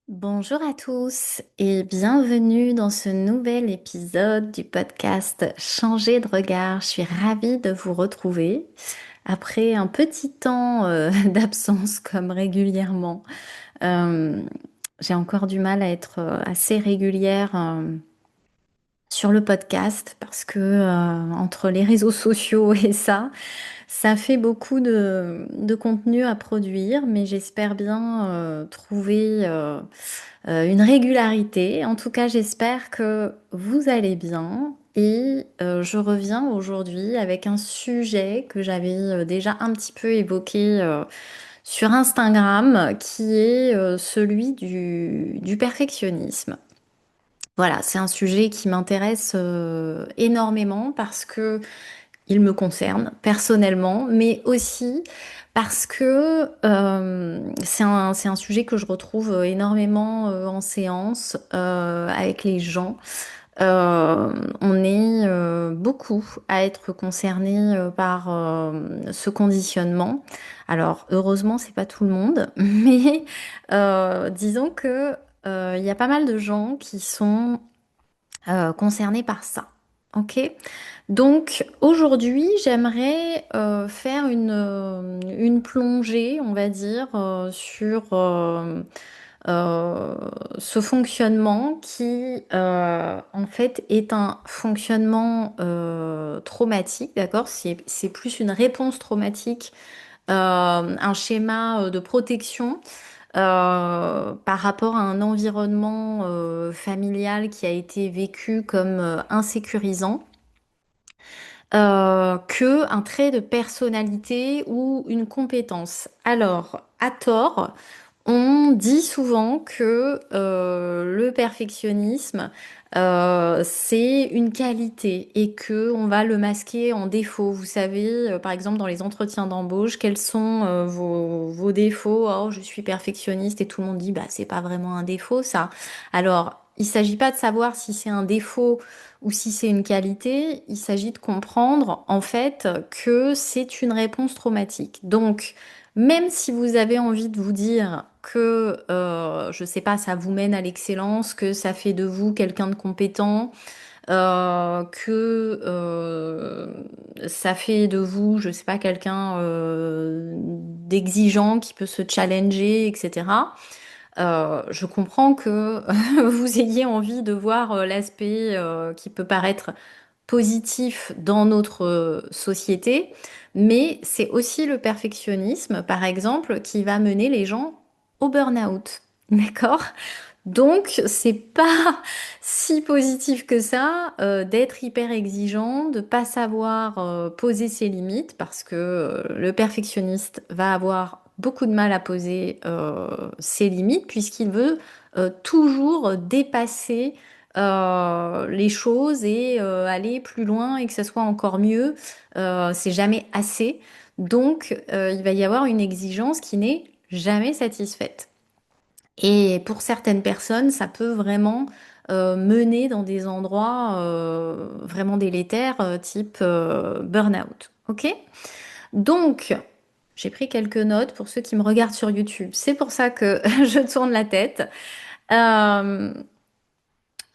Bonjour à tous et bienvenue dans ce nouvel épisode du podcast Changer de regard. Je suis ravie de vous retrouver après un petit temps d'absence comme régulièrement. Euh, j'ai encore du mal à être assez régulière sur le podcast parce que entre les réseaux sociaux et ça fait beaucoup de contenu à produire, mais j'espère bien trouver une régularité. En tout cas, j'espère que vous allez bien. Et je reviens aujourd'hui avec un sujet que j'avais déjà un petit peu évoqué sur Instagram, qui est celui du perfectionnisme. Voilà, c'est un sujet qui m'intéresse énormément parce que il me concerne personnellement, mais aussi parce que c'est un sujet que je retrouve énormément en séance avec les gens. On est beaucoup à être concernés par ce conditionnement. Alors, heureusement, c'est pas tout le monde, mais disons que il y a pas mal de gens qui sont concernés par ça. Ok? Donc aujourd'hui, j'aimerais faire une plongée, on va dire, sur euh, ce fonctionnement qui, en fait, est un fonctionnement traumatique, d'accord? C'est plus une réponse traumatique, un schéma de protection par rapport à un environnement familial qui a été vécu comme insécurisant que un trait de personnalité ou une compétence. Alors, à tort, on dit souvent que le perfectionnisme, c'est une qualité et que on va le masquer en défaut. Vous savez, par exemple, dans les entretiens d'embauche, quels sont vos défauts? Oh, je suis perfectionniste et tout le monde dit, bah, c'est pas vraiment un défaut, ça. Alors, il s'agit pas de savoir si c'est un défaut ou si c'est une qualité, il s'agit de comprendre en fait que c'est une réponse traumatique. Donc, même si vous avez envie de vous dire que, je sais pas, ça vous mène à l'excellence, que ça fait de vous quelqu'un de compétent, que ça fait de vous, je sais pas, quelqu'un d'exigeant qui peut se challenger, etc. Je comprends que vous ayez envie de voir l'aspect qui peut paraître positif dans notre société, mais c'est aussi le perfectionnisme, par exemple, qui va mener les gens au burn-out. D'accord? Donc, c'est pas si positif que ça d'être hyper exigeant, de pas savoir poser ses limites, parce que le perfectionniste va avoir beaucoup de mal à poser ses limites, puisqu'il veut toujours dépasser les choses et aller plus loin et que ça soit encore mieux. C'est jamais assez. Donc, il va y avoir une exigence qui n'est jamais satisfaite. Et pour certaines personnes, ça peut vraiment mener dans des endroits vraiment délétères, type burn-out. Ok? Donc, j'ai pris quelques notes pour ceux qui me regardent sur YouTube. C'est pour ça que je tourne la tête. Euh,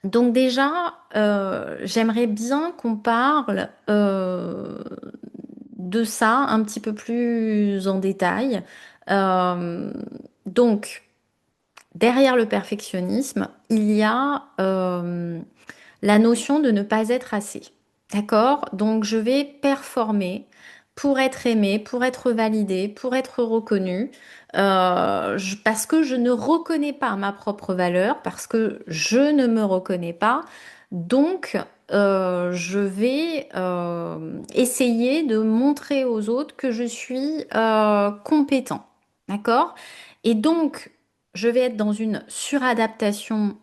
donc déjà, j'aimerais bien qu'on parle de ça un petit peu plus en détail. Euh, donc, derrière le perfectionnisme, il y a la notion de ne pas être assez. D'accord? Donc je vais performer pour être aimé, pour être validé, pour être reconnu, parce que je ne reconnais pas ma propre valeur, parce que je ne me reconnais pas. Donc je vais essayer de montrer aux autres que je suis compétent. D'accord? Et donc, je vais être dans une suradaptation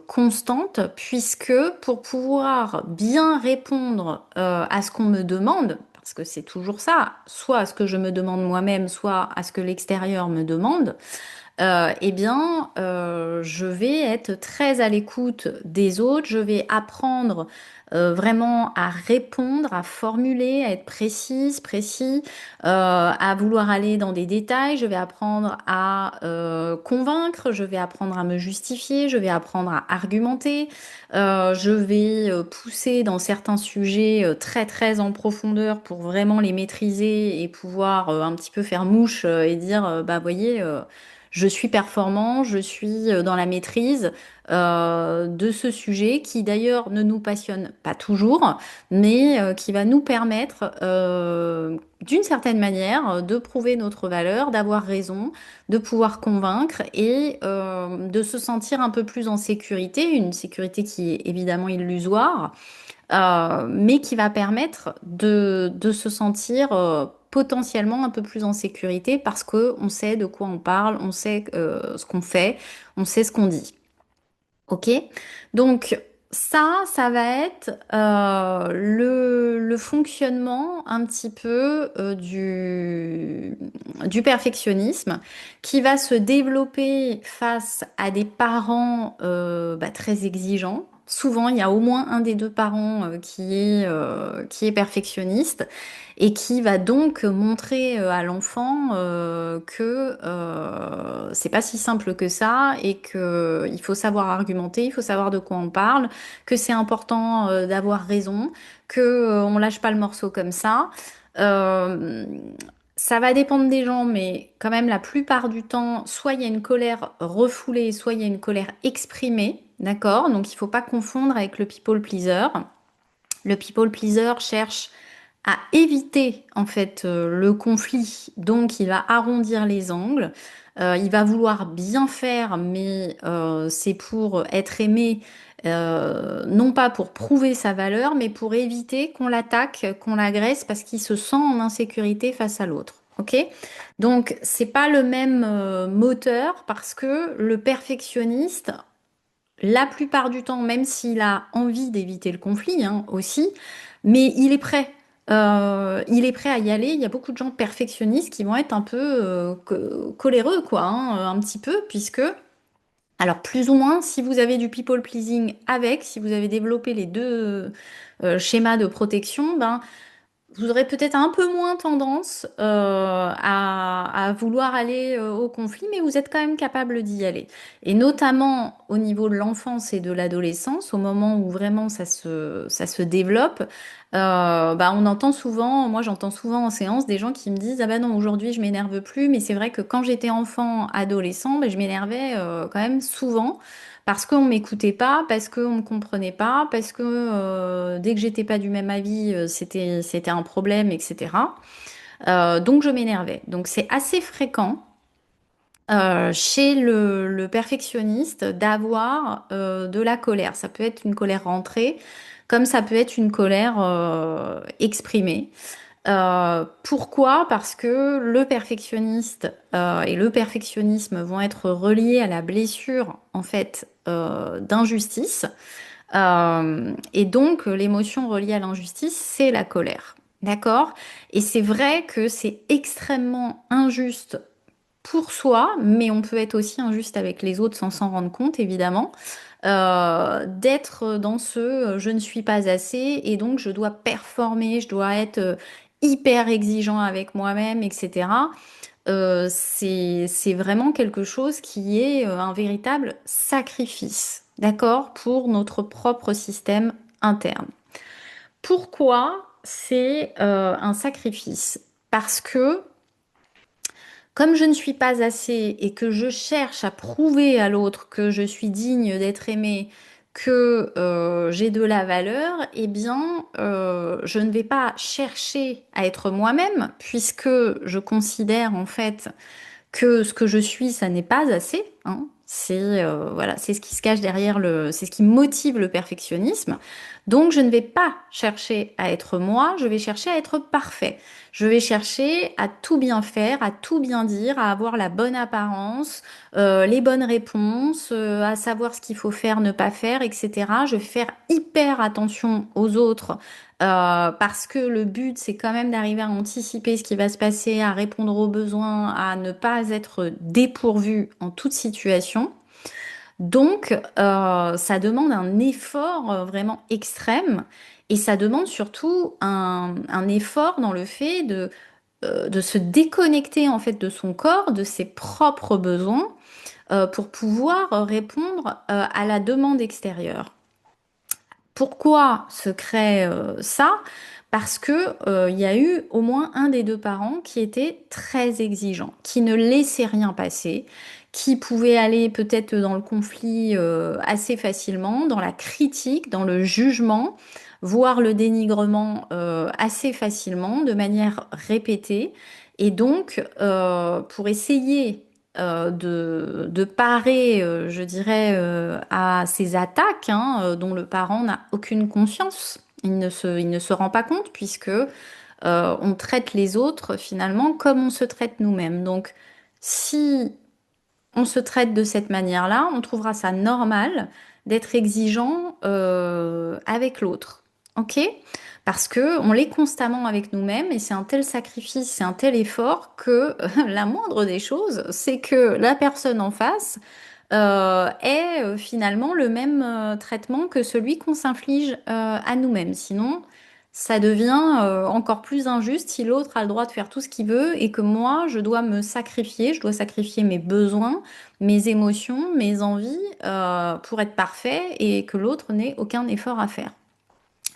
constante, puisque pour pouvoir bien répondre à ce qu'on me demande, parce que c'est toujours ça, soit à ce que je me demande moi-même, soit à ce que l'extérieur me demande, je vais être très à l'écoute des autres, je vais apprendre vraiment à répondre, à formuler, à être précise, précis, à vouloir aller dans des détails, je vais apprendre à convaincre, je vais apprendre à me justifier, je vais apprendre à argumenter, je vais pousser dans certains sujets très très en profondeur pour vraiment les maîtriser et pouvoir un petit peu faire mouche et dire, bah voyez, je suis performant, je suis dans la maîtrise de ce sujet qui d'ailleurs ne nous passionne pas toujours, mais qui va nous permettre d'une certaine manière de prouver notre valeur, d'avoir raison, de pouvoir convaincre et de se sentir un peu plus en sécurité, une sécurité qui est évidemment illusoire, mais qui va permettre de se sentir potentiellement un peu plus en sécurité parce que on sait de quoi on parle, on sait ce qu'on fait, on sait ce qu'on dit. Ok? Donc ça va être le fonctionnement un petit peu du perfectionnisme qui va se développer face à des parents très exigeants. Souvent, il y a au moins un des deux parents qui est perfectionniste et qui va donc montrer à l'enfant que c'est pas si simple que ça et que il faut savoir argumenter, il faut savoir de quoi on parle, que c'est important d'avoir raison, que on lâche pas le morceau comme ça. Euh, Ça va dépendre des gens, mais quand même la plupart du temps, soit il y a une colère refoulée, soit il y a une colère exprimée, d'accord? Donc il faut pas confondre avec le people pleaser. Le people pleaser cherche à éviter en fait le conflit, donc il va arrondir les angles, il va vouloir bien faire, mais c'est pour être aimé, non pas pour prouver sa valeur, mais pour éviter qu'on l'attaque, qu'on l'agresse, parce qu'il se sent en insécurité face à l'autre. Ok? Donc c'est pas le même moteur parce que le perfectionniste, la plupart du temps, même s'il a envie d'éviter le conflit, hein, aussi, mais il est prêt. Il est prêt à y aller. Il y a beaucoup de gens perfectionnistes qui vont être un peu coléreux, quoi, hein, un petit peu, puisque, alors plus ou moins, si vous avez du people pleasing avec, si vous avez développé les deux schémas de protection, ben vous aurez peut-être un peu moins tendance à vouloir aller au conflit, mais vous êtes quand même capable d'y aller. Et notamment au niveau de l'enfance et de l'adolescence, au moment où vraiment ça se développe, on entend souvent, moi j'entends souvent en séance des gens qui me disent, ah ben non, aujourd'hui je m'énerve plus, mais c'est vrai que quand j'étais enfant, adolescent, ben, je m'énervais quand même souvent. Parce qu'on m'écoutait pas, parce qu'on me comprenait pas, parce que dès que j'étais pas du même avis, c'était un problème, etc. Donc je m'énervais. Donc c'est assez fréquent chez le perfectionniste d'avoir de la colère. Ça peut être une colère rentrée, comme ça peut être une colère exprimée. Pourquoi? Parce que le perfectionniste et le perfectionnisme vont être reliés à la blessure en fait d'injustice. Et donc l'émotion reliée à l'injustice, c'est la colère. D'accord? Et c'est vrai que c'est extrêmement injuste pour soi, mais on peut être aussi injuste avec les autres sans s'en rendre compte, évidemment. D'être dans ce je ne suis pas assez et donc je dois performer, je dois être hyper exigeant avec moi-même, etc. C'est vraiment quelque chose qui est un véritable sacrifice, d'accord, pour notre propre système interne. Pourquoi c'est un sacrifice? Parce que comme je ne suis pas assez et que je cherche à prouver à l'autre que je suis digne d'être aimé, que j'ai de la valeur, eh bien, je ne vais pas chercher à être moi-même, puisque je considère en fait que ce que je suis, ça n'est pas assez, hein. C'est voilà, c'est ce qui se cache derrière c'est ce qui motive le perfectionnisme. Donc, je ne vais pas chercher à être moi, je vais chercher à être parfait. Je vais chercher à tout bien faire, à tout bien dire, à avoir la bonne apparence, les bonnes réponses, à savoir ce qu'il faut faire, ne pas faire, etc. Je vais faire hyper attention aux autres parce que le but, c'est quand même d'arriver à anticiper ce qui va se passer, à répondre aux besoins, à ne pas être dépourvu en toute situation. Donc, ça demande un effort vraiment extrême et ça demande surtout un effort dans le fait de se déconnecter en fait de son corps, de ses propres besoins, pour pouvoir répondre à la demande extérieure. Pourquoi se crée ça? Parce que il y a eu au moins un des deux parents qui était très exigeant, qui ne laissait rien passer, qui pouvait aller peut-être dans le conflit assez facilement, dans la critique, dans le jugement, voire le dénigrement assez facilement, de manière répétée. Et donc, pour essayer de parer, je dirais, à ces attaques, hein, dont le parent n'a aucune conscience. Il ne se rend pas compte puisque on traite les autres finalement comme on se traite nous-mêmes. Donc, si on se traite de cette manière-là, on trouvera ça normal d'être exigeant avec l'autre. OK? Parce que on l'est constamment avec nous-mêmes et c'est un tel sacrifice, c'est un tel effort que la moindre des choses, c'est que la personne en face ait finalement le même traitement que celui qu'on s'inflige à nous-mêmes. Sinon, ça devient encore plus injuste si l'autre a le droit de faire tout ce qu'il veut et que moi, je dois me sacrifier, je dois sacrifier mes besoins, mes émotions, mes envies pour être parfait et que l'autre n'ait aucun effort à faire.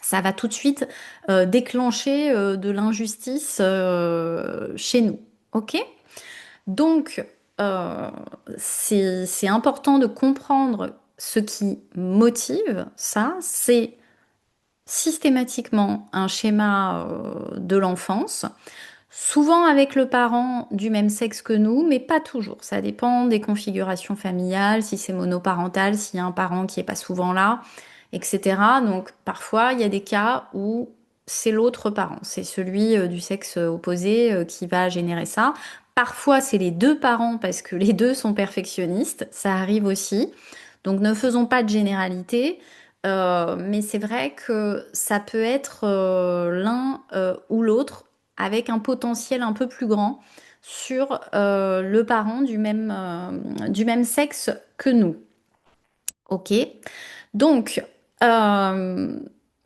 Ça va tout de suite déclencher de l'injustice chez nous. OK? Donc, euh, c'est important de comprendre ce qui motive ça. C'est systématiquement un schéma de l'enfance, souvent avec le parent du même sexe que nous, mais pas toujours. Ça dépend des configurations familiales, si c'est monoparental, s'il y a un parent qui est pas souvent là, etc. Donc parfois, il y a des cas où c'est l'autre parent, c'est celui du sexe opposé qui va générer ça. Parfois, c'est les deux parents parce que les deux sont perfectionnistes, ça arrive aussi. Donc ne faisons pas de généralité. Mais c'est vrai que ça peut être l'un ou l'autre avec un potentiel un peu plus grand sur le parent du même sexe que nous. Ok? Donc, euh,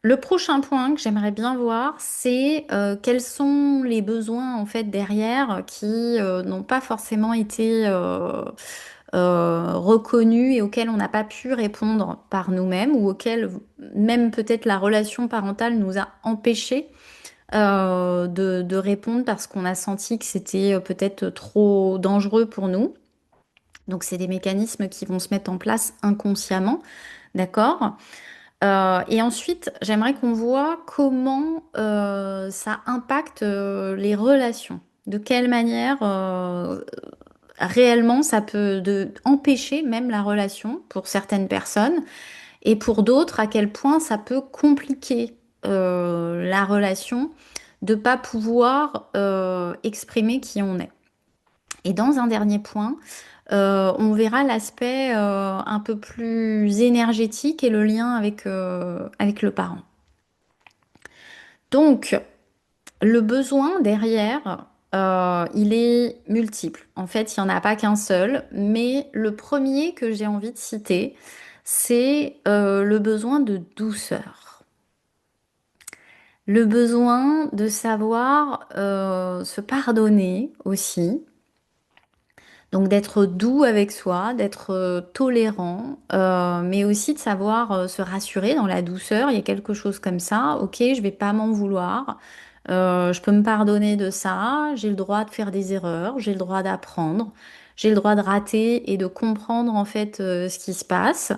le prochain point que j'aimerais bien voir, c'est quels sont les besoins en fait derrière qui n'ont pas forcément été reconnus et auxquels on n'a pas pu répondre par nous-mêmes ou auxquels même peut-être la relation parentale nous a empêchés de répondre parce qu'on a senti que c'était peut-être trop dangereux pour nous. Donc, c'est des mécanismes qui vont se mettre en place inconsciemment, d'accord? Et ensuite, j'aimerais qu'on voit comment ça impacte les relations. De quelle manière réellement ça peut empêcher même la relation pour certaines personnes et pour d'autres à quel point ça peut compliquer la relation de pas pouvoir exprimer qui on est. Et dans un dernier point, on verra l'aspect un peu plus énergétique et le lien avec le parent. Donc, le besoin derrière, il est multiple. En fait, il n'y en a pas qu'un seul, mais le premier que j'ai envie de citer, c'est le besoin de douceur. Le besoin de savoir se pardonner aussi. Donc d'être doux avec soi, d'être tolérant, mais aussi de savoir se rassurer dans la douceur. Il y a quelque chose comme ça. Ok, je vais pas m'en vouloir. Je peux me pardonner de ça. J'ai le droit de faire des erreurs. J'ai le droit d'apprendre. J'ai le droit de rater et de comprendre en fait ce qui se passe.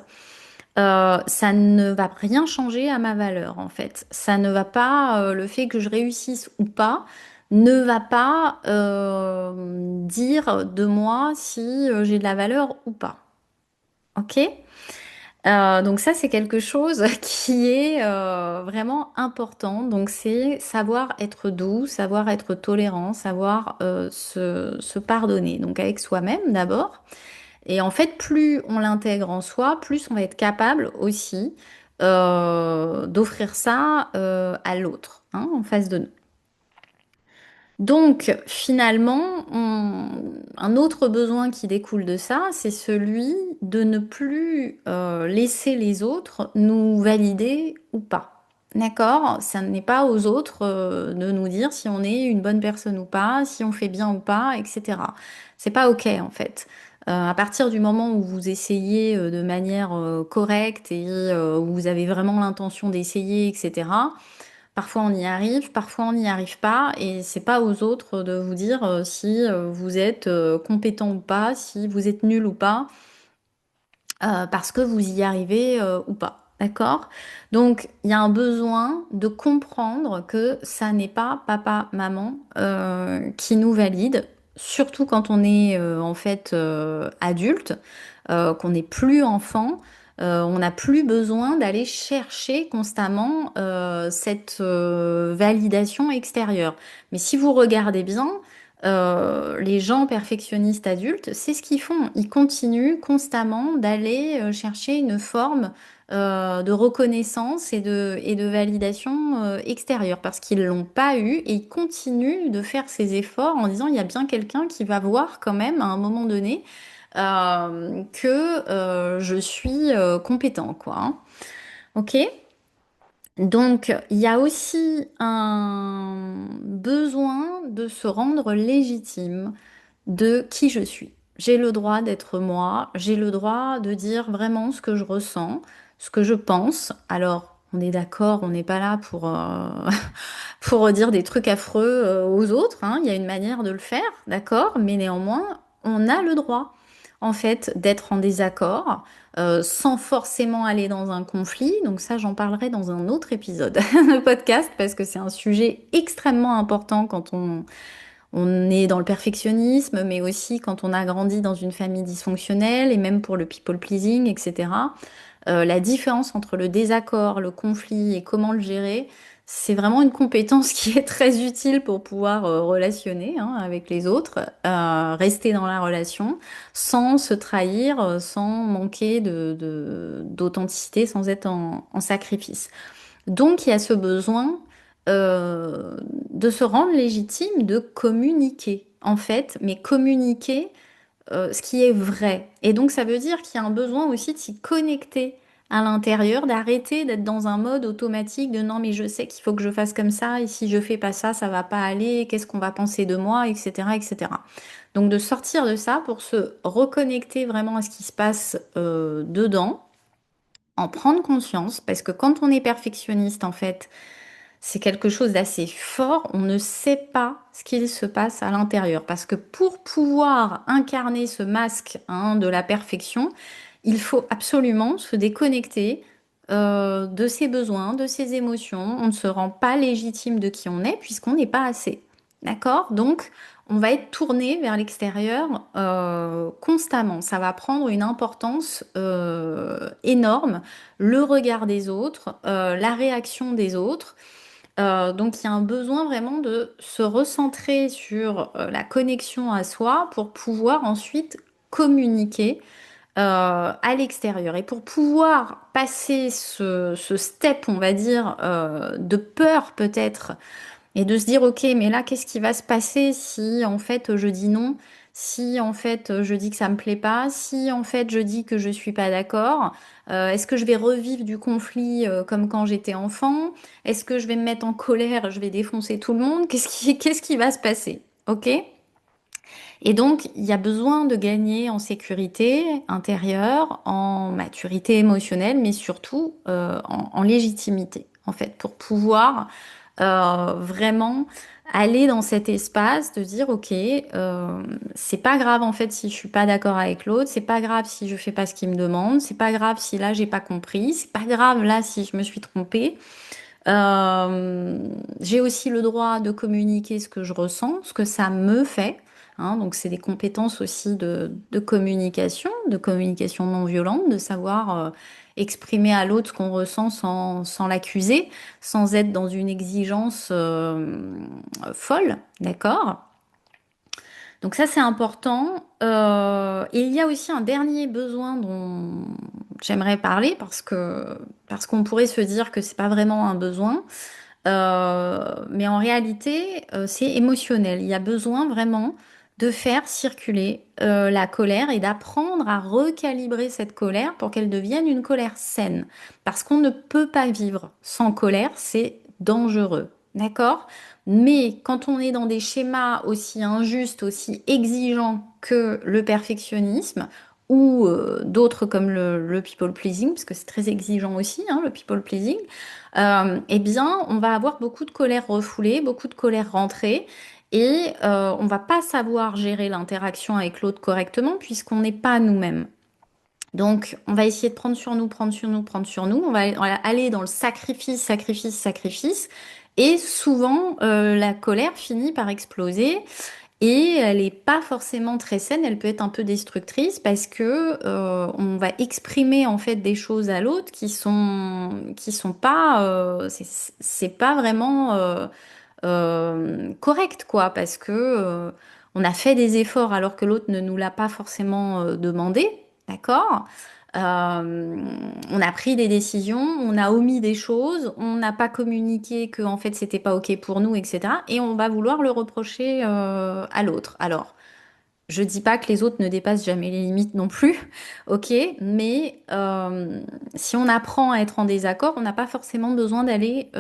Ça ne va rien changer à ma valeur en fait. Ça ne va pas, le fait que je réussisse ou pas, ne va pas dire de moi si j'ai de la valeur ou pas. Ok? Donc ça, c'est quelque chose qui est vraiment important. Donc c'est savoir être doux, savoir être tolérant, savoir se pardonner. Donc avec soi-même d'abord. Et en fait, plus on l'intègre en soi, plus on va être capable aussi d'offrir ça à l'autre, hein, en face de nous. Donc, finalement, un autre besoin qui découle de ça, c'est celui de ne plus laisser les autres nous valider ou pas. D'accord? Ça n'est pas aux autres de nous dire si on est une bonne personne ou pas, si on fait bien ou pas, etc. C'est pas OK en fait. À partir du moment où vous essayez de manière correcte et où vous avez vraiment l'intention d'essayer, etc. Parfois on y arrive, parfois on n'y arrive pas, et c'est pas aux autres de vous dire si vous êtes compétent ou pas, si vous êtes nul ou pas, parce que vous y arrivez ou pas. D'accord? Donc il y a un besoin de comprendre que ça n'est pas papa, maman qui nous valide, surtout quand on est en fait adulte, qu'on n'est plus enfant. On n'a plus besoin d'aller chercher constamment cette validation extérieure. Mais si vous regardez bien, les gens perfectionnistes adultes, c'est ce qu'ils font. Ils continuent constamment d'aller chercher une forme de reconnaissance et de validation extérieure parce qu'ils l'ont pas eu, et ils continuent de faire ces efforts en disant il y a bien quelqu'un qui va voir quand même à un moment donné que je suis compétent, quoi, hein. Ok? Donc, il y a aussi un besoin de se rendre légitime de qui je suis. J'ai le droit d'être moi, j'ai le droit de dire vraiment ce que je ressens, ce que je pense. Alors, on est d'accord, on n'est pas là pour, pour dire des trucs affreux aux autres, hein. Il y a une manière de le faire, d'accord? Mais néanmoins, on a le droit, en fait, d'être en désaccord, sans forcément aller dans un conflit. Donc ça, j'en parlerai dans un autre épisode de podcast, parce que c'est un sujet extrêmement important quand on est dans le perfectionnisme, mais aussi quand on a grandi dans une famille dysfonctionnelle, et même pour le people pleasing, etc. La différence entre le désaccord, le conflit et comment le gérer, c'est vraiment une compétence qui est très utile pour pouvoir relationner, hein, avec les autres, rester dans la relation sans se trahir, sans manquer d'authenticité, sans être en sacrifice. Donc il y a ce besoin de se rendre légitime, de communiquer, en fait, mais communiquer ce qui est vrai. Et donc ça veut dire qu'il y a un besoin aussi de s'y connecter à l'intérieur, d'arrêter d'être dans un mode automatique de non mais je sais qu'il faut que je fasse comme ça, et si je fais pas ça, ça va pas aller, qu'est-ce qu'on va penser de moi, etc., etc. Donc de sortir de ça pour se reconnecter vraiment à ce qui se passe dedans, en prendre conscience, parce que quand on est perfectionniste, en fait, c'est quelque chose d'assez fort. On ne sait pas ce qu'il se passe à l'intérieur. Parce que pour pouvoir incarner ce masque, hein, de la perfection, il faut absolument se déconnecter de ses besoins, de ses émotions. On ne se rend pas légitime de qui on est puisqu'on n'est pas assez. D'accord? Donc, on va être tourné vers l'extérieur constamment. Ça va prendre une importance énorme. Le regard des autres, la réaction des autres. Donc il y a un besoin vraiment de se recentrer sur la connexion à soi pour pouvoir ensuite communiquer à l'extérieur. Et pour pouvoir passer ce step, on va dire, de peur peut-être, et de se dire, ok, mais là, qu'est-ce qui va se passer si en fait je dis non, si en fait je dis que ça me plaît pas, si en fait je dis que je suis pas d'accord, est-ce que je vais revivre du conflit comme quand j'étais enfant? Est-ce que je vais me mettre en colère, je vais défoncer tout le monde? Qu'est-ce qui va se passer? Ok? Et donc, il y a besoin de gagner en sécurité intérieure, en maturité émotionnelle, mais surtout en légitimité, en fait, pour pouvoir vraiment aller dans cet espace de dire, ok, c'est pas grave en fait si je suis pas d'accord avec l'autre, c'est pas grave si je fais pas ce qu'il me demande, c'est pas grave si là j'ai pas compris, c'est pas grave là si je me suis trompée. Euh, j'ai aussi le droit de communiquer ce que je ressens, ce que ça me fait. hein. Donc, c'est des compétences aussi de communication non violente, de savoir exprimer à l'autre ce qu'on ressent sans l'accuser, sans être dans une exigence folle, d'accord? Donc ça, c'est important. Et il y a aussi un dernier besoin dont j'aimerais parler parce qu'on pourrait se dire que c'est pas vraiment un besoin. Mais en réalité, c'est émotionnel. Il y a besoin vraiment de faire circuler la colère et d'apprendre à recalibrer cette colère pour qu'elle devienne une colère saine. Parce qu'on ne peut pas vivre sans colère, c'est dangereux. D'accord? Mais quand on est dans des schémas aussi injustes, aussi exigeants que le perfectionnisme, ou d'autres comme le people pleasing, parce que c'est très exigeant aussi, hein, le people pleasing, eh bien, on va avoir beaucoup de colère refoulée, beaucoup de colère rentrée, et on va pas savoir gérer l'interaction avec l'autre correctement puisqu'on n'est pas nous-mêmes. Donc, on va essayer de prendre sur nous, prendre sur nous, prendre sur nous. On va aller dans le sacrifice, sacrifice, sacrifice. Et souvent, la colère finit par exploser. Et elle n'est pas forcément très saine, elle peut être un peu destructrice parce que on va exprimer en fait des choses à l'autre qui sont pas c'est pas vraiment correct quoi parce que on a fait des efforts alors que l'autre ne nous l'a pas forcément demandé, d'accord? On a pris des décisions, on a omis des choses, on n'a pas communiqué que en fait c'était pas ok pour nous, etc. Et on va vouloir le reprocher à l'autre. Alors, je dis pas que les autres ne dépassent jamais les limites non plus, ok, mais si on apprend à être en désaccord, on n'a pas forcément besoin d'aller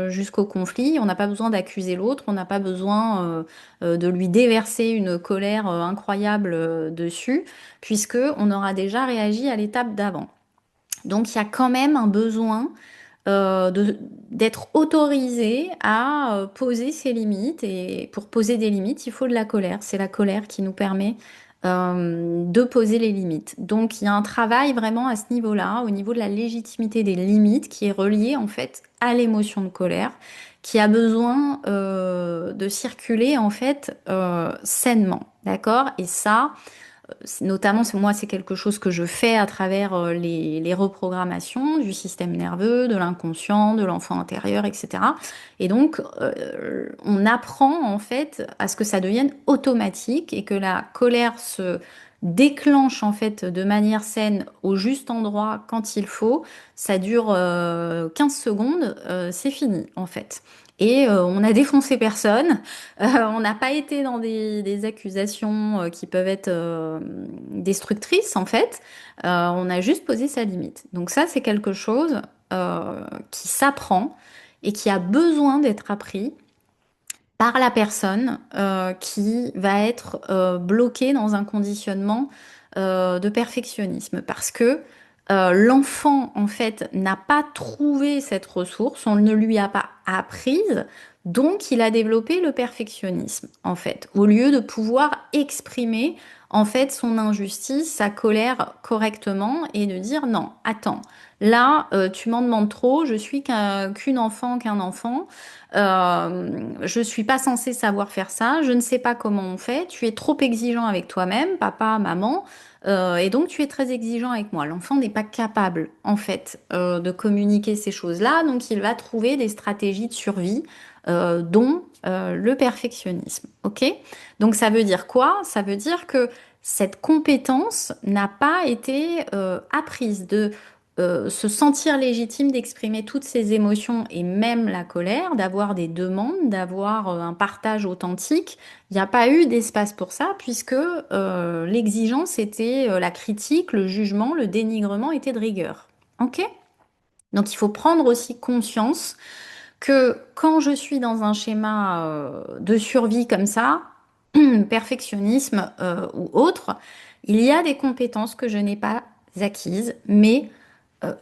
jusqu'au conflit, on n'a pas besoin d'accuser l'autre, on n'a pas besoin de lui déverser une colère incroyable dessus, puisque on aura déjà réagi à l'étape d'avant. Donc il y a quand même un besoin d'être autorisé à poser ses limites. Et pour poser des limites, il faut de la colère. C'est la colère qui nous permet de poser les limites. Donc il y a un travail vraiment à ce niveau-là, au niveau de la légitimité des limites, qui est relié en fait à l'émotion de colère, qui a besoin de circuler en fait sainement. D'accord? Et ça, notamment, moi, c'est quelque chose que je fais à travers les reprogrammations du système nerveux, de l'inconscient, de l'enfant intérieur, etc. Et donc, on apprend en fait à ce que ça devienne automatique et que la colère se déclenche en fait de manière saine au juste endroit quand il faut. Ça dure 15 secondes, c'est fini en fait. Et on a défoncé personne. On n'a pas été dans des accusations qui peuvent être destructrices en fait. On a juste posé sa limite. Donc ça, c'est quelque chose qui s'apprend et qui a besoin d'être appris par la personne qui va être bloquée dans un conditionnement de perfectionnisme. Parce que l'enfant, en fait, n'a pas trouvé cette ressource, on ne lui a pas apprise, donc il a développé le perfectionnisme, en fait, au lieu de pouvoir exprimer, en fait, son injustice, sa colère correctement et de dire non, attends, là, tu m'en demandes trop, je suis qu'une enfant, qu'un enfant. Je suis pas censée savoir faire ça, je ne sais pas comment on fait, tu es trop exigeant avec toi-même, papa, maman, et donc tu es très exigeant avec moi. L'enfant n'est pas capable, en fait, de communiquer ces choses-là, donc il va trouver des stratégies de survie, dont le perfectionnisme. Ok? Donc ça veut dire quoi? Ça veut dire que cette compétence n'a pas été apprise de se sentir légitime d'exprimer toutes ses émotions et même la colère, d'avoir des demandes, d'avoir un partage authentique. Il n'y a pas eu d'espace pour ça puisque l'exigence était la critique, le jugement, le dénigrement était de rigueur. Ok? Donc il faut prendre aussi conscience que quand je suis dans un schéma de survie comme ça, perfectionnisme ou autre, il y a des compétences que je n'ai pas acquises, mais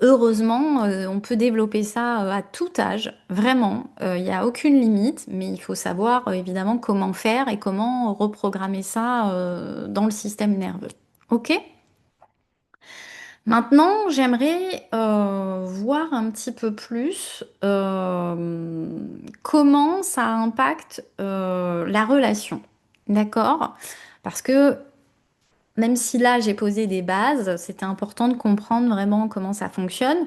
heureusement, on peut développer ça à tout âge, vraiment. Il n'y a aucune limite, mais il faut savoir évidemment comment faire et comment reprogrammer ça dans le système nerveux. Ok? Maintenant, j'aimerais voir un petit peu plus comment ça impacte la relation. d'accord? Parce que même si là j'ai posé des bases, c'était important de comprendre vraiment comment ça fonctionne,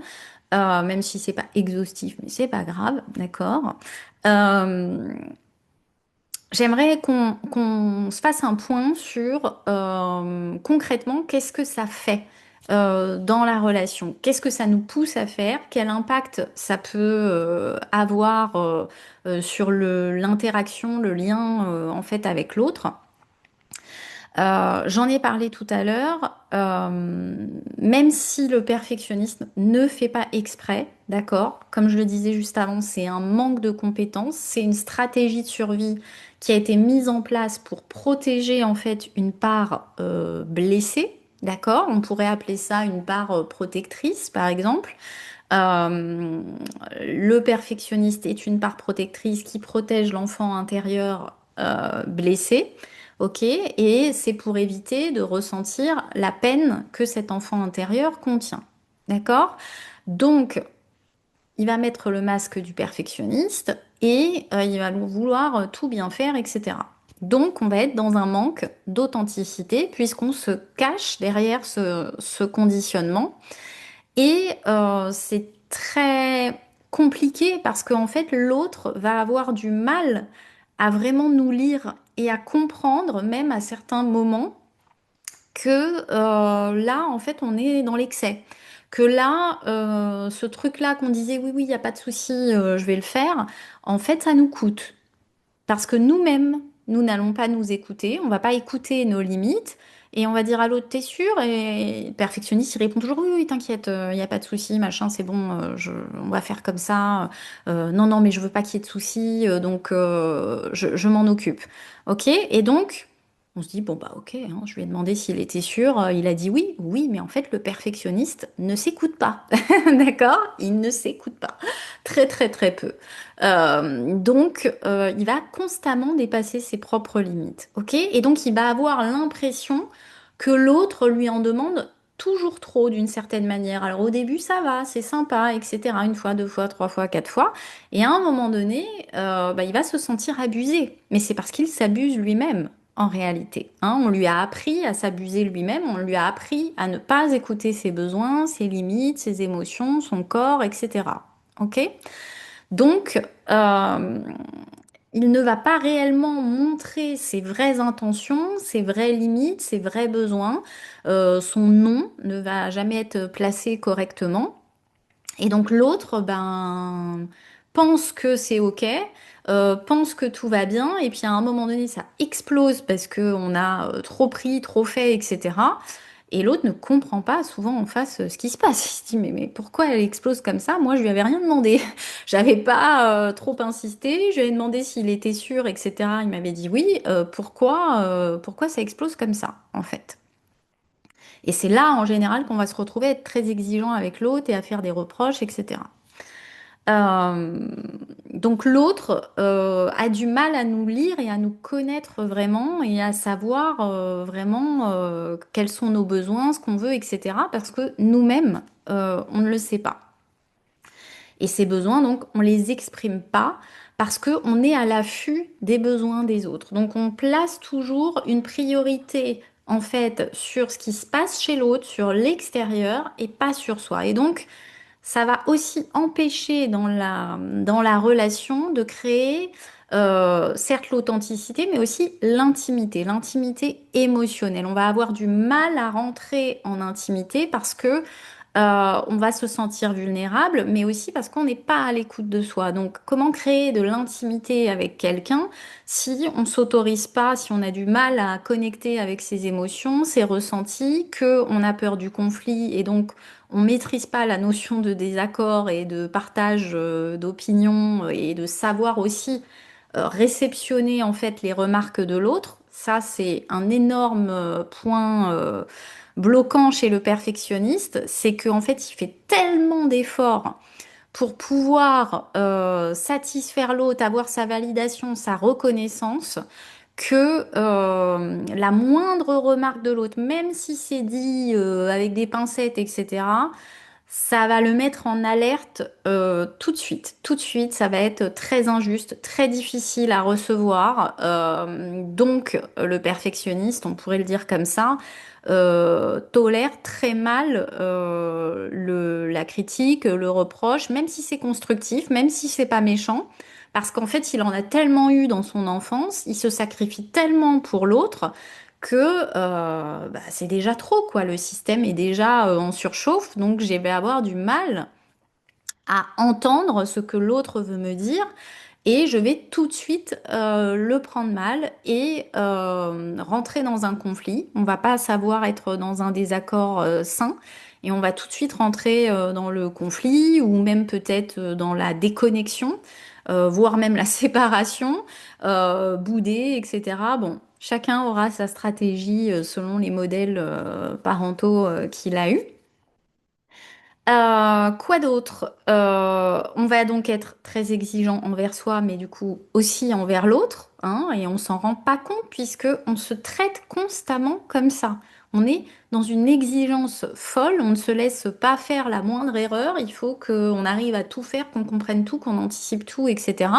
même si c'est pas exhaustif, mais c'est pas grave, d'accord? Euh, J'aimerais qu'on se fasse un point sur concrètement qu'est-ce que ça fait dans la relation, qu'est-ce que ça nous pousse à faire, quel impact ça peut avoir sur l'interaction, le lien en fait avec l'autre. J'en ai parlé tout à l'heure, même si le perfectionnisme ne fait pas exprès, d'accord? Comme je le disais juste avant, c'est un manque de compétences, c'est une stratégie de survie qui a été mise en place pour protéger en fait une part blessée, d'accord? On pourrait appeler ça une part protectrice, par exemple. Euh, le perfectionniste est une part protectrice qui protège l'enfant intérieur blessé, ok? Et c'est pour éviter de ressentir la peine que cet enfant intérieur contient, d'accord? Donc, il va mettre le masque du perfectionniste et il va vouloir tout bien faire, etc. Donc, on va être dans un manque d'authenticité puisqu'on se cache derrière ce conditionnement et c'est très compliqué parce qu'en fait, l'autre va avoir du mal à vraiment nous lire et à comprendre, même à certains moments, que là, en fait, on est dans l'excès. Que là, ce truc-là qu'on disait, oui, oui, il n'y a pas de souci, je vais le faire, en fait, ça nous coûte. Parce que nous-mêmes, nous n'allons pas nous écouter, on va pas écouter nos limites et on va dire à l'autre, t'es sûr? Et le perfectionniste, il répond toujours, oui, oui, t'inquiète, il n'y a pas de souci, machin, c'est bon, on va faire comme ça. Non, non, mais je veux pas qu'il y ait de soucis, donc je m'en occupe. Ok? Et donc, on se dit, bon, bah ok, hein, je lui ai demandé s'il était sûr, il a dit oui, oui, mais en fait, le perfectionniste ne s'écoute pas. D'accord? Il ne s'écoute pas. Très, très, très peu. Donc, il va constamment dépasser ses propres limites, ok? Et donc, il va avoir l'impression que l'autre lui en demande toujours trop d'une certaine manière. Alors, au début, ça va, c'est sympa, etc. Une fois, deux fois, trois fois, quatre fois. Et à un moment donné, bah, il va se sentir abusé. Mais c'est parce qu'il s'abuse lui-même. En réalité, hein, on lui a appris à s'abuser lui-même, on lui a appris à ne pas écouter ses besoins, ses limites, ses émotions, son corps, etc. Ok? Donc, euh, il ne va pas réellement montrer ses vraies intentions, ses vraies limites, ses vrais besoins. Son nom ne va jamais être placé correctement. Et donc l'autre, ben, pense que c'est OK, pense que tout va bien, et puis à un moment donné, ça explose parce qu'on a trop pris, trop fait, etc. Et l'autre ne comprend pas souvent en face ce qui se passe. Il se dit, mais pourquoi elle explose comme ça? Moi, je lui avais rien demandé. J'avais pas trop insisté. Je lui ai demandé s'il était sûr, etc. Il m'avait dit oui. Pourquoi ça explose comme ça, en fait? Et c'est là, en général, qu'on va se retrouver à être très exigeant avec l'autre et à faire des reproches, etc. Euh, donc l'autre a du mal à nous lire et à nous connaître vraiment et à savoir vraiment quels sont nos besoins, ce qu'on veut, etc. Parce que nous-mêmes, on ne le sait pas. Et ces besoins, donc, on les exprime pas parce qu'on est à l'affût des besoins des autres. Donc on place toujours une priorité en fait sur ce qui se passe chez l'autre, sur l'extérieur et pas sur soi. Et donc ça va aussi empêcher dans la relation de créer, certes, l'authenticité, mais aussi l'intimité émotionnelle. On va avoir du mal à rentrer en intimité parce que on va se sentir vulnérable, mais aussi parce qu'on n'est pas à l'écoute de soi. Donc, comment créer de l'intimité avec quelqu'un si on s'autorise pas, si on a du mal à connecter avec ses émotions, ses ressentis, que on a peur du conflit et donc on maîtrise pas la notion de désaccord et de partage d'opinions et de savoir aussi réceptionner en fait les remarques de l'autre. Ça, c'est un énorme point bloquant chez le perfectionniste, c'est qu'en fait, il fait tellement d'efforts pour pouvoir satisfaire l'autre, avoir sa validation, sa reconnaissance, que la moindre remarque de l'autre, même si c'est dit avec des pincettes, etc., ça va le mettre en alerte tout de suite. Tout de suite, ça va être très injuste, très difficile à recevoir. Donc, le perfectionniste, on pourrait le dire comme ça, tolère très mal la critique, le reproche, même si c'est constructif, même si c'est pas méchant. Parce qu'en fait, il en a tellement eu dans son enfance, il se sacrifie tellement pour l'autre que bah, c'est déjà trop, quoi. Le système est déjà en surchauffe, donc je vais avoir du mal à entendre ce que l'autre veut me dire et je vais tout de suite le prendre mal et rentrer dans un conflit. On va pas savoir être dans un désaccord sain et on va tout de suite rentrer dans le conflit ou même peut-être dans la déconnexion, voire même la séparation, bouder, etc. Bon, chacun aura sa stratégie selon les modèles parentaux qu'il a eus. Quoi d'autre? On va donc être très exigeant envers soi, mais du coup aussi envers l'autre, hein, et on s'en rend pas compte puisque on se traite constamment comme ça. On est dans une exigence folle, on ne se laisse pas faire la moindre erreur, il faut qu'on arrive à tout faire, qu'on comprenne tout, qu'on anticipe tout, etc.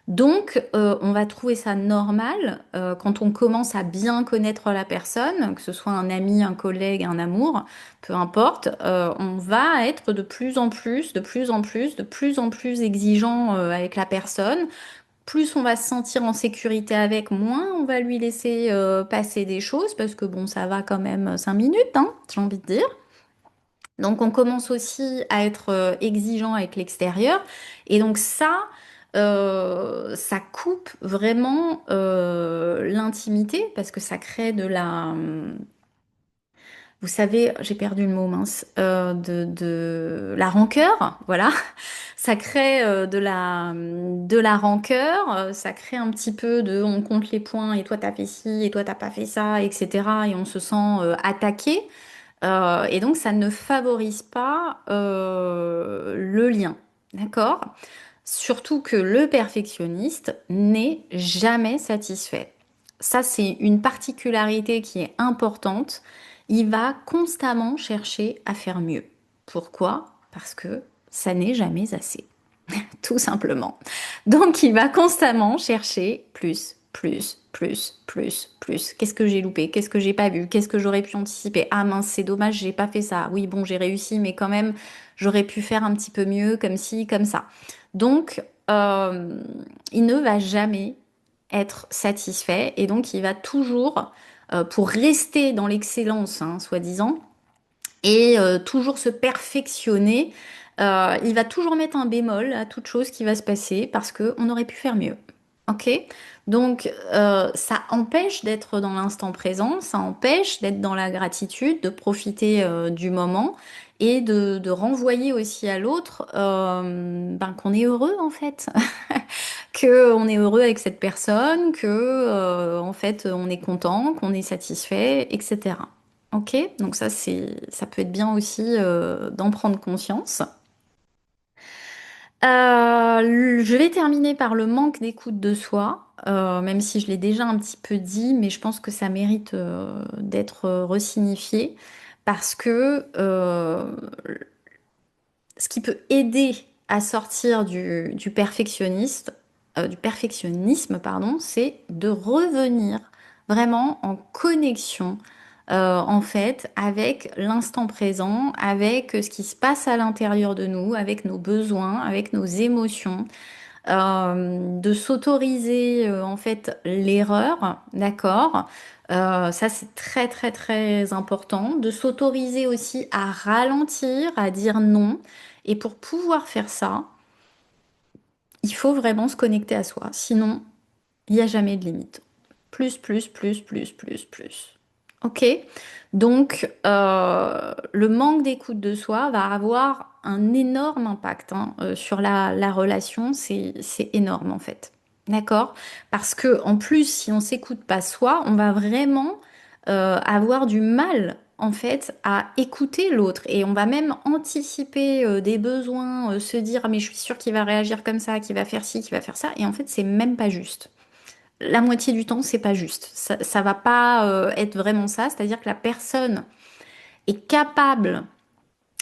Donc, on va trouver ça normal quand on commence à bien connaître la personne, que ce soit un ami, un collègue, un amour, peu importe, on va être de plus en plus, de plus en plus, de plus en plus exigeant avec la personne. Plus on va se sentir en sécurité avec, moins on va lui laisser passer des choses, parce que bon, ça va quand même 5 minutes, hein, j'ai envie de dire. Donc on commence aussi à être exigeant avec l'extérieur. Et donc ça coupe vraiment l'intimité parce que ça crée de la... Vous savez, j'ai perdu le mot mince, de la rancœur, voilà. Ça crée de la rancœur, ça crée un petit peu de on compte les points et toi t'as fait ci et toi t'as pas fait ça, etc. Et on se sent attaqué. Et donc, ça ne favorise pas le lien. D'accord? Surtout que le perfectionniste n'est jamais satisfait. Ça, c'est une particularité qui est importante. Il va constamment chercher à faire mieux. Pourquoi? Parce que ça n'est jamais assez, tout simplement. Donc, il va constamment chercher plus, plus, plus, plus, plus. Qu'est-ce que j'ai loupé? Qu'est-ce que j'ai pas vu? Qu'est-ce que j'aurais pu anticiper? Ah mince, c'est dommage, j'ai pas fait ça. Oui, bon, j'ai réussi, mais quand même, j'aurais pu faire un petit peu mieux, comme ci, comme ça. Donc, il ne va jamais être satisfait et donc il va toujours, pour rester dans l'excellence, hein, soi-disant, et toujours se perfectionner. Il va toujours mettre un bémol à toute chose qui va se passer parce qu'on aurait pu faire mieux. Ok? Donc, ça empêche d'être dans l'instant présent, ça empêche d'être dans la gratitude, de profiter du moment et de renvoyer aussi à l'autre ben, qu'on est heureux en fait, que on est heureux avec cette personne, que en fait on est content, qu'on est satisfait, etc. Ok, donc ça peut être bien aussi d'en prendre conscience. Je vais terminer par le manque d'écoute de soi, même si je l'ai déjà un petit peu dit, mais je pense que ça mérite d'être resignifié parce que ce qui peut aider à sortir du perfectionnisme, pardon, c'est de revenir vraiment en connexion, en fait, avec l'instant présent, avec ce qui se passe à l'intérieur de nous, avec nos besoins, avec nos émotions, de s'autoriser, en fait, l'erreur, d'accord? Ça, c'est très, très, très important. De s'autoriser aussi à ralentir, à dire non. Et pour pouvoir faire ça, il faut vraiment se connecter à soi. Sinon, il n'y a jamais de limite. Plus, plus, plus, plus, plus, plus. Ok? Donc, le manque d'écoute de soi va avoir un énorme impact hein, sur la relation. C'est énorme en fait. D'accord? Parce que en plus, si on s'écoute pas soi, on va vraiment avoir du mal en fait à écouter l'autre et on va même anticiper des besoins, se dire ah, mais je suis sûre qu'il va réagir comme ça, qu'il va faire ci, qu'il va faire ça et en fait c'est même pas juste. La moitié du temps c'est pas juste. Ça va pas être vraiment ça, c'est-à-dire que la personne est capable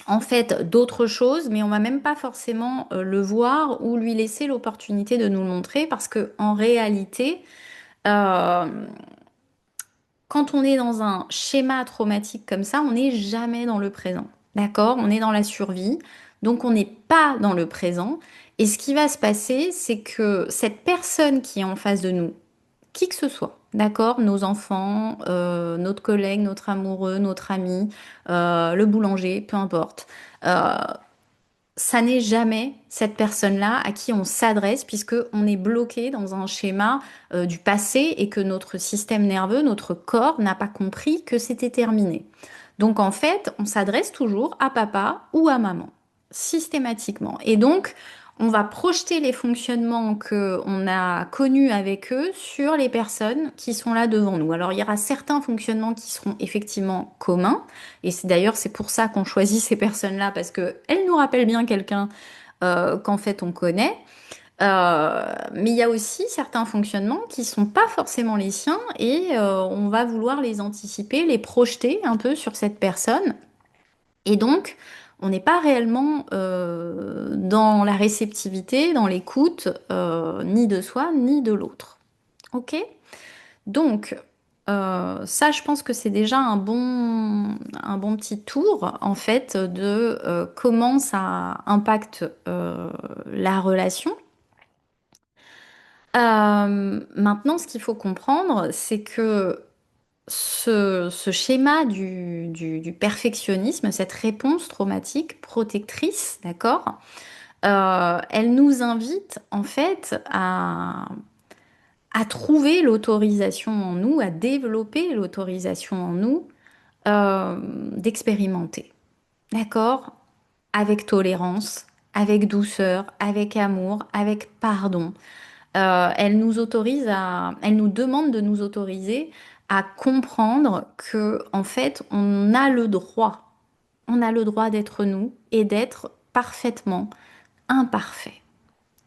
en fait d'autres choses, mais on va même pas forcément le voir ou lui laisser l'opportunité de nous le montrer parce que en réalité, euh, quand on est dans un schéma traumatique comme ça, on n'est jamais dans le présent. D'accord? On est dans la survie, donc on n'est pas dans le présent. Et ce qui va se passer, c'est que cette personne qui est en face de nous, qui que ce soit, d'accord? Nos enfants, notre collègue, notre amoureux, notre ami, le boulanger, peu importe. euh, Ça n'est jamais cette personne-là à qui on s'adresse puisque on est bloqué dans un schéma du passé et que notre système nerveux, notre corps n'a pas compris que c'était terminé. Donc en fait, on s'adresse toujours à papa ou à maman, systématiquement. Et donc, on va projeter les fonctionnements que on a connus avec eux sur les personnes qui sont là devant nous. Alors, il y aura certains fonctionnements qui seront effectivement communs, et c'est pour ça qu'on choisit ces personnes-là parce que elles nous rappellent bien quelqu'un qu'en fait on connaît. Mais il y a aussi certains fonctionnements qui sont pas forcément les siens et on va vouloir les anticiper, les projeter un peu sur cette personne. Et donc, on n'est pas réellement dans la réceptivité, dans l'écoute, ni de soi, ni de l'autre. Ok? Donc, ça, je pense que c'est déjà un bon petit tour, en fait, de comment ça impacte la relation. Maintenant, ce qu'il faut comprendre, c'est que ce schéma du perfectionnisme, cette réponse traumatique protectrice, d'accord, elle nous invite en fait à trouver l'autorisation en nous, à développer l'autorisation en nous d'expérimenter, d'accord, avec tolérance, avec douceur, avec amour, avec pardon. Elle nous demande de nous autoriser à comprendre que, en fait, on a le droit d'être nous et d'être parfaitement imparfait.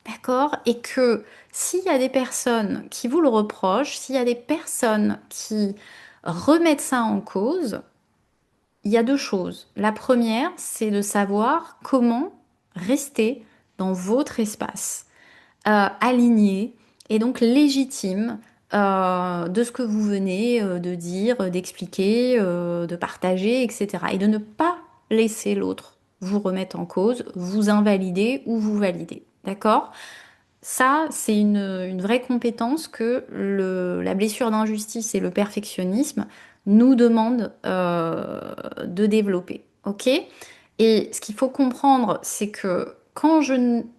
D'accord? Et que s'il y a des personnes qui vous le reprochent, s'il y a des personnes qui remettent ça en cause, il y a deux choses. La première, c'est de savoir comment rester dans votre espace aligné et donc légitime de ce que vous venez de dire, d'expliquer, de partager, etc. Et de ne pas laisser l'autre vous remettre en cause, vous invalider ou vous valider. D'accord? Ça, c'est une vraie compétence que la blessure d'injustice et le perfectionnisme nous demandent de développer. Ok? Et ce qu'il faut comprendre, c'est que quand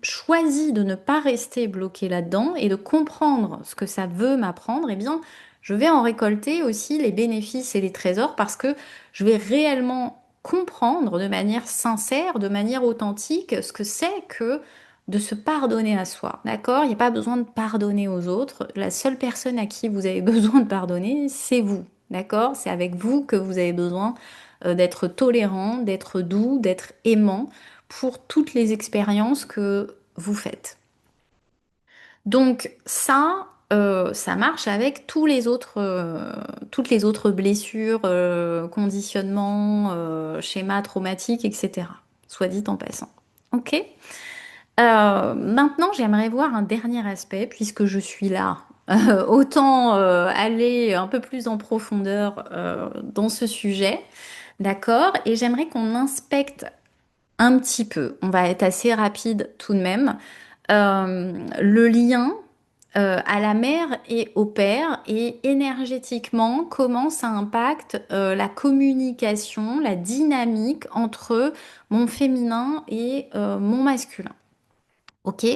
choisis de ne pas rester bloqué là-dedans et de comprendre ce que ça veut m'apprendre, eh bien, je vais en récolter aussi les bénéfices et les trésors parce que je vais réellement comprendre de manière sincère, de manière authentique, ce que c'est que de se pardonner à soi, d'accord? Il n'y a pas besoin de pardonner aux autres. La seule personne à qui vous avez besoin de pardonner, c'est vous, d'accord? C'est avec vous que vous avez besoin d'être tolérant, d'être doux, d'être aimant pour toutes les expériences que vous faites. Donc ça marche avec toutes les autres blessures, conditionnements, schémas traumatiques, etc. Soit dit en passant. Ok? Maintenant, j'aimerais voir un dernier aspect, puisque je suis là. Autant aller un peu plus en profondeur dans ce sujet, d'accord? Et j'aimerais qu'on inspecte un petit peu, on va être assez rapide tout de même, le lien à la mère et au père et énergétiquement, comment ça impacte la communication, la dynamique entre mon féminin et mon masculin. Ok?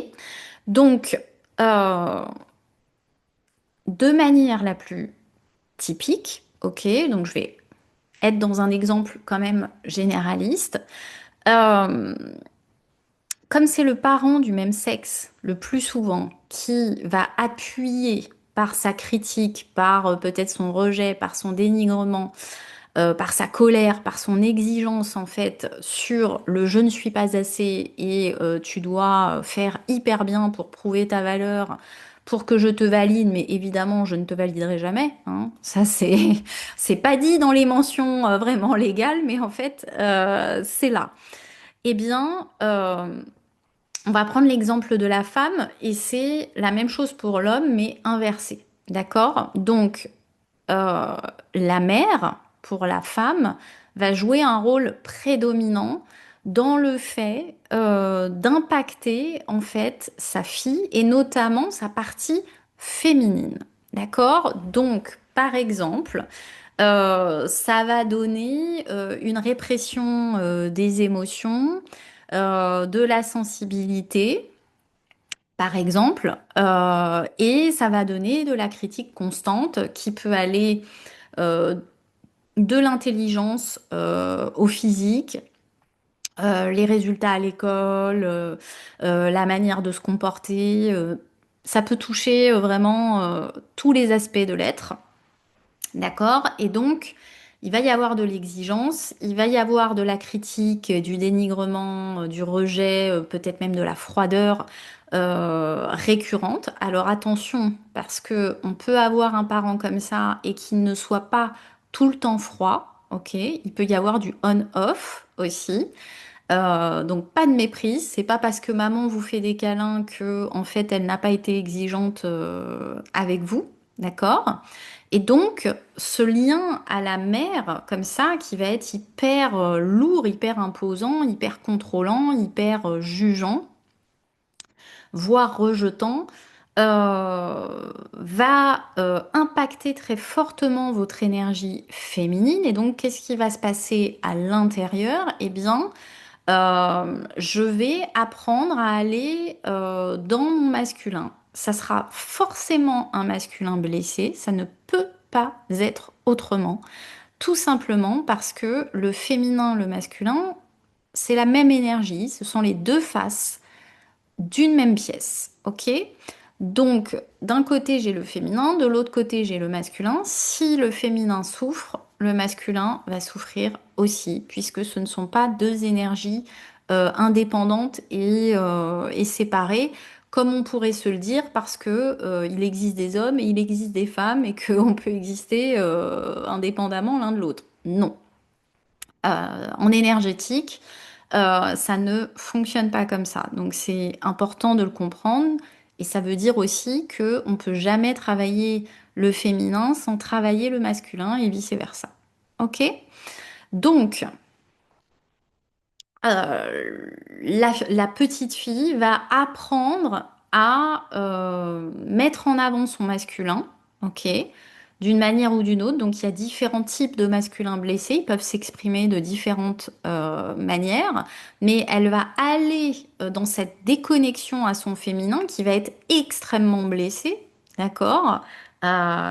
Donc, euh, de manière la plus typique, ok? Donc, je vais être dans un exemple quand même généraliste. Euh, Comme c'est le parent du même sexe, le plus souvent, qui va appuyer par sa critique, par peut-être son rejet, par son dénigrement, par sa colère, par son exigence en fait sur le je ne suis pas assez et tu dois faire hyper bien pour prouver ta valeur, pour que je te valide, mais évidemment, je ne te validerai jamais, hein. Ça, c'est pas dit dans les mentions vraiment légales, mais en fait, c'est là. Eh bien, on va prendre l'exemple de la femme et c'est la même chose pour l'homme, mais inversé. D'accord? Donc, euh, la mère, pour la femme, va jouer un rôle prédominant dans le fait d'impacter en fait sa fille et notamment sa partie féminine. D'accord? Donc, par exemple, ça va donner une répression des émotions, de la sensibilité, par exemple, et ça va donner de la critique constante qui peut aller euh, de l'intelligence au physique, les résultats à l'école, la manière de se comporter. Ça peut toucher vraiment tous les aspects de l'être. D'accord? Et donc, il va y avoir de l'exigence, il va y avoir de la critique, du dénigrement, du rejet, peut-être même de la froideur récurrente. Alors attention, parce que on peut avoir un parent comme ça et qu'il ne soit pas tout le temps froid, ok? Il peut y avoir du on-off aussi. Donc pas de méprise, c'est pas parce que maman vous fait des câlins que en fait elle n'a pas été exigeante avec vous, d'accord? Et donc ce lien à la mère comme ça qui va être hyper lourd, hyper imposant, hyper contrôlant, hyper jugeant, voire rejetant, va impacter très fortement votre énergie féminine. Et donc qu'est-ce qui va se passer à l'intérieur? Eh bien je vais apprendre à aller dans mon masculin. Ça sera forcément un masculin blessé, ça ne peut pas être autrement. Tout simplement parce que le féminin, le masculin, c'est la même énergie, ce sont les deux faces d'une même pièce, ok? Donc, d'un côté, j'ai le féminin, de l'autre côté, j'ai le masculin. Si le féminin souffre, le masculin va souffrir aussi, puisque ce ne sont pas deux énergies indépendantes et séparées, comme on pourrait se le dire, parce que il existe des hommes et il existe des femmes et qu'on peut exister indépendamment l'un de l'autre. Non. En énergétique, ça ne fonctionne pas comme ça. Donc c'est important de le comprendre et ça veut dire aussi que on peut jamais travailler le féminin sans travailler le masculin et vice-versa. Ok? Donc la petite fille va apprendre à mettre en avant son masculin, ok, d'une manière ou d'une autre. Donc il y a différents types de masculins blessés, ils peuvent s'exprimer de différentes manières, mais elle va aller dans cette déconnexion à son féminin qui va être extrêmement blessé, d'accord?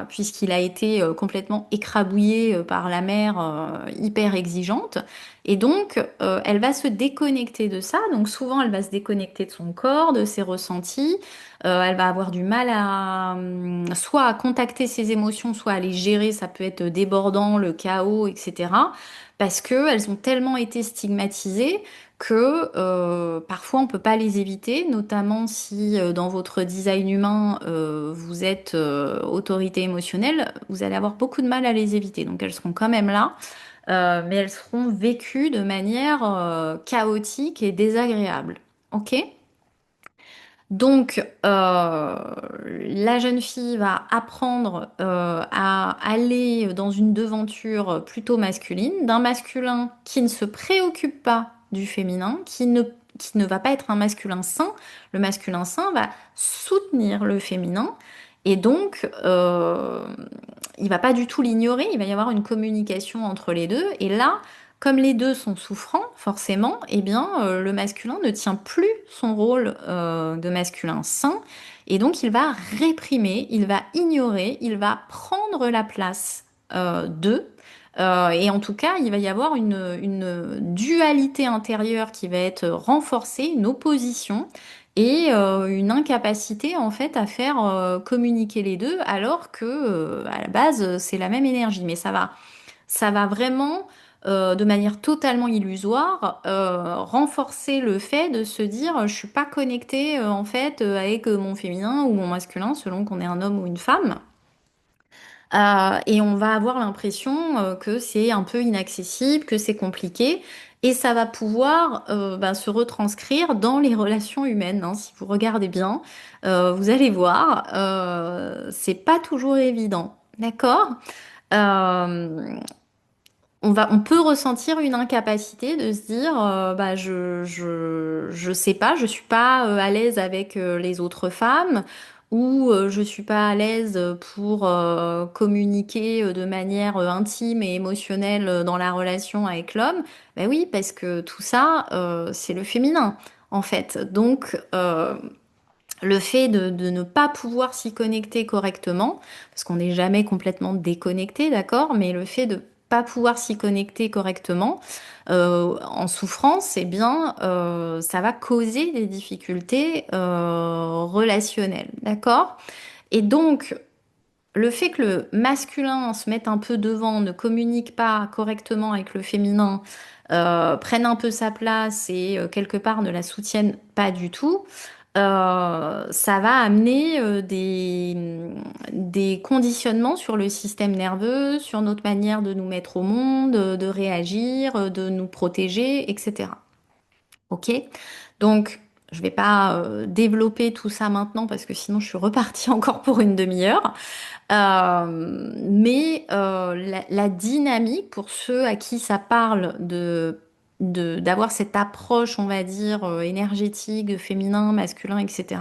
Puisqu'il a été complètement écrabouillé par la mère hyper exigeante. Et donc, elle va se déconnecter de ça. Donc, souvent, elle va se déconnecter de son corps, de ses ressentis. Elle va avoir du mal à soit à contacter ses émotions, soit à les gérer. Ça peut être débordant, le chaos, etc. Parce que elles ont tellement été stigmatisées que parfois on peut pas les éviter, notamment si dans votre design humain vous êtes autorité émotionnelle, vous allez avoir beaucoup de mal à les éviter. Donc, elles seront quand même là. Mais elles seront vécues de manière chaotique et désagréable. Ok? Donc, la jeune fille va apprendre à aller dans une devanture plutôt masculine, d'un masculin qui ne se préoccupe pas du féminin, qui ne va pas être un masculin sain. Le masculin sain va soutenir le féminin et donc il va pas du tout l'ignorer, il va y avoir une communication entre les deux. Et là, comme les deux sont souffrants, forcément, eh bien, le masculin ne tient plus son rôle de masculin sain, et donc il va réprimer, il va ignorer, il va prendre la place d'eux. Et en tout cas, il va y avoir une dualité intérieure qui va être renforcée, une opposition et une incapacité en fait à faire communiquer les deux, alors que à la base c'est la même énergie. Mais ça va vraiment de manière totalement illusoire, renforcer le fait de se dire je suis pas connectée en fait avec mon féminin ou mon masculin selon qu'on est un homme ou une femme. Et on va avoir l'impression que c'est un peu inaccessible, que c'est compliqué, et ça va pouvoir se retranscrire dans les relations humaines, hein. Si vous regardez bien, vous allez voir, c'est pas toujours évident, d'accord? Euh, on peut ressentir une incapacité de se dire, je sais pas, je suis pas à l'aise avec les autres femmes ou je suis pas à l'aise pour communiquer de manière intime et émotionnelle dans la relation avec l'homme. Ben oui, parce que tout ça, c'est le féminin, en fait. Donc, le fait de ne pas pouvoir s'y connecter correctement, parce qu'on n'est jamais complètement déconnecté, d'accord, mais le fait de pas pouvoir s'y connecter correctement en souffrance, eh bien, ça va causer des difficultés relationnelles, d'accord? Et donc, le fait que le masculin se mette un peu devant, ne communique pas correctement avec le féminin, prenne un peu sa place et quelque part ne la soutienne pas du tout, ça va amener des conditionnements sur le système nerveux, sur notre manière de nous mettre au monde, de réagir, de nous protéger, etc. Ok? Donc, je vais pas développer tout ça maintenant parce que sinon je suis repartie encore pour une demi-heure. La dynamique, pour ceux à qui ça parle d'avoir cette approche, on va dire, énergétique, féminin, masculin, etc.,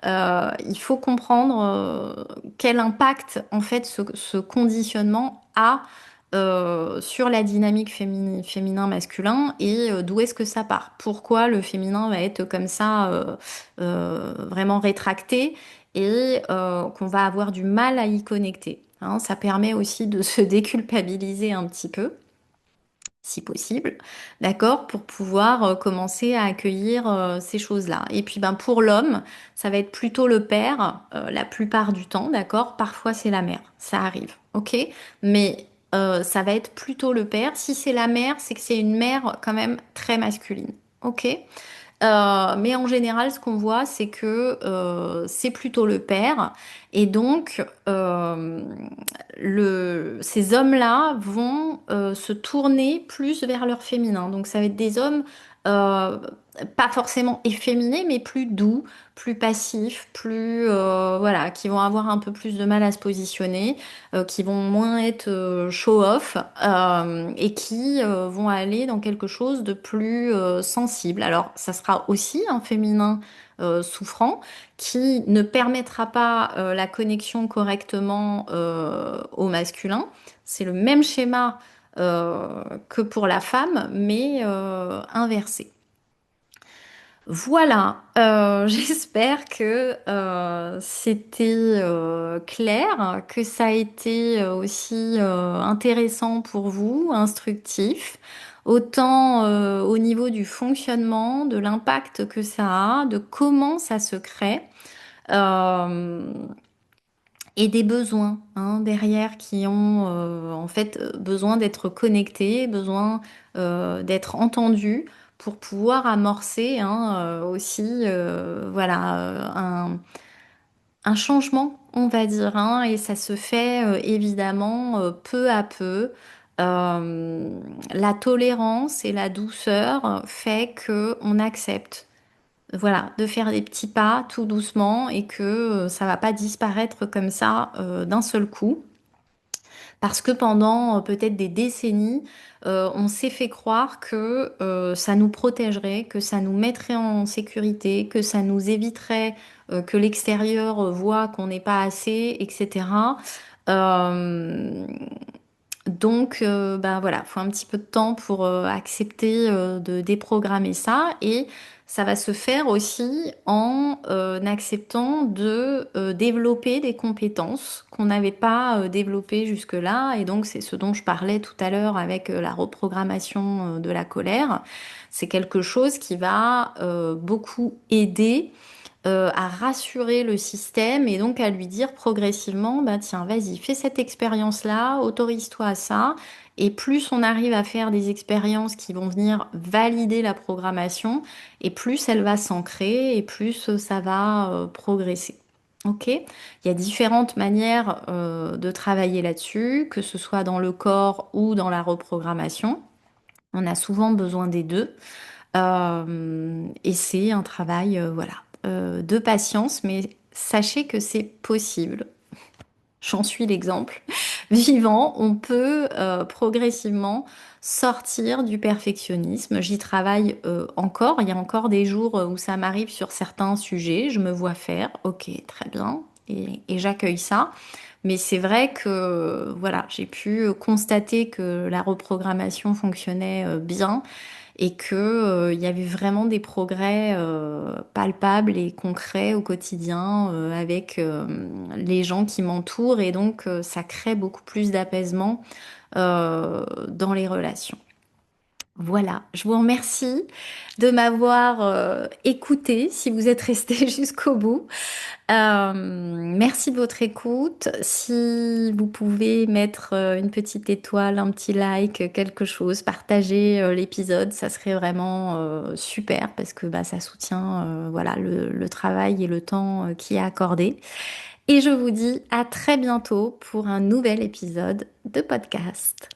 il faut comprendre quel impact, en fait, ce conditionnement a sur la dynamique féminin-masculin et d'où est-ce que ça part. Pourquoi le féminin va être comme ça, vraiment rétracté et qu'on va avoir du mal à y connecter, hein. Ça permet aussi de se déculpabiliser un petit peu, si possible, d'accord, pour pouvoir commencer à accueillir ces choses-là. Et puis ben, pour l'homme, ça va être plutôt le père la plupart du temps, d'accord? Parfois c'est la mère, ça arrive, ok? Mais ça va être plutôt le père. Si c'est la mère, c'est que c'est une mère quand même très masculine, ok? Mais en général, ce qu'on voit, c'est que c'est plutôt le père. Et donc, ces hommes-là vont se tourner plus vers leur féminin. Donc, ça va être des hommes euh, pas forcément efféminés, mais plus doux, plus passifs, plus voilà, qui vont avoir un peu plus de mal à se positionner, qui vont moins être show-off et qui vont aller dans quelque chose de plus sensible. Alors, ça sera aussi un féminin souffrant qui ne permettra pas la connexion correctement au masculin. C'est le même schéma que pour la femme, mais inversé. Voilà, j'espère que c'était clair, que ça a été aussi intéressant pour vous, instructif, autant au niveau du fonctionnement, de l'impact que ça a, de comment ça se crée. Euh, et des besoins hein, derrière qui ont en fait besoin d'être connectés, besoin d'être entendus pour pouvoir amorcer hein, aussi voilà un changement on va dire hein, et ça se fait évidemment peu à peu. La tolérance et la douceur fait que on accepte voilà, de faire des petits pas tout doucement et que ça va pas disparaître comme ça d'un seul coup. Parce que pendant peut-être des décennies, on s'est fait croire que ça nous protégerait, que ça nous mettrait en sécurité, que ça nous éviterait que l'extérieur voit qu'on n'est pas assez, etc. Euh, bah voilà, faut un petit peu de temps pour accepter de déprogrammer ça et ça va se faire aussi en acceptant de développer des compétences qu'on n'avait pas développées jusque-là et donc c'est ce dont je parlais tout à l'heure avec la reprogrammation de la colère. C'est quelque chose qui va beaucoup aider à rassurer le système et donc à lui dire progressivement, bah tiens, vas-y, fais cette expérience-là, autorise-toi à ça Et plus on arrive à faire des expériences qui vont venir valider la programmation, et plus elle va s'ancrer, et plus ça va progresser. Ok? Il y a différentes manières de travailler là-dessus, que ce soit dans le corps ou dans la reprogrammation. On a souvent besoin des deux. Et c'est un travail, voilà, de patience, mais sachez que c'est possible. J'en suis l'exemple vivant. On peut progressivement sortir du perfectionnisme. J'y travaille encore. Il y a encore des jours où ça m'arrive sur certains sujets. Je me vois faire. Ok, très bien. Et j'accueille ça. Mais c'est vrai que voilà, j'ai pu constater que la reprogrammation fonctionnait bien et que, il y avait vraiment des progrès palpables et concrets au quotidien avec les gens qui m'entourent et donc ça crée beaucoup plus d'apaisement dans les relations. Voilà, je vous remercie de m'avoir écouté si vous êtes resté jusqu'au bout. Merci de votre écoute. Si vous pouvez mettre une petite étoile, un petit like, quelque chose, partager l'épisode, ça serait vraiment super parce que bah, ça soutient voilà, le travail et le temps qui est accordé. Et je vous dis à très bientôt pour un nouvel épisode de podcast.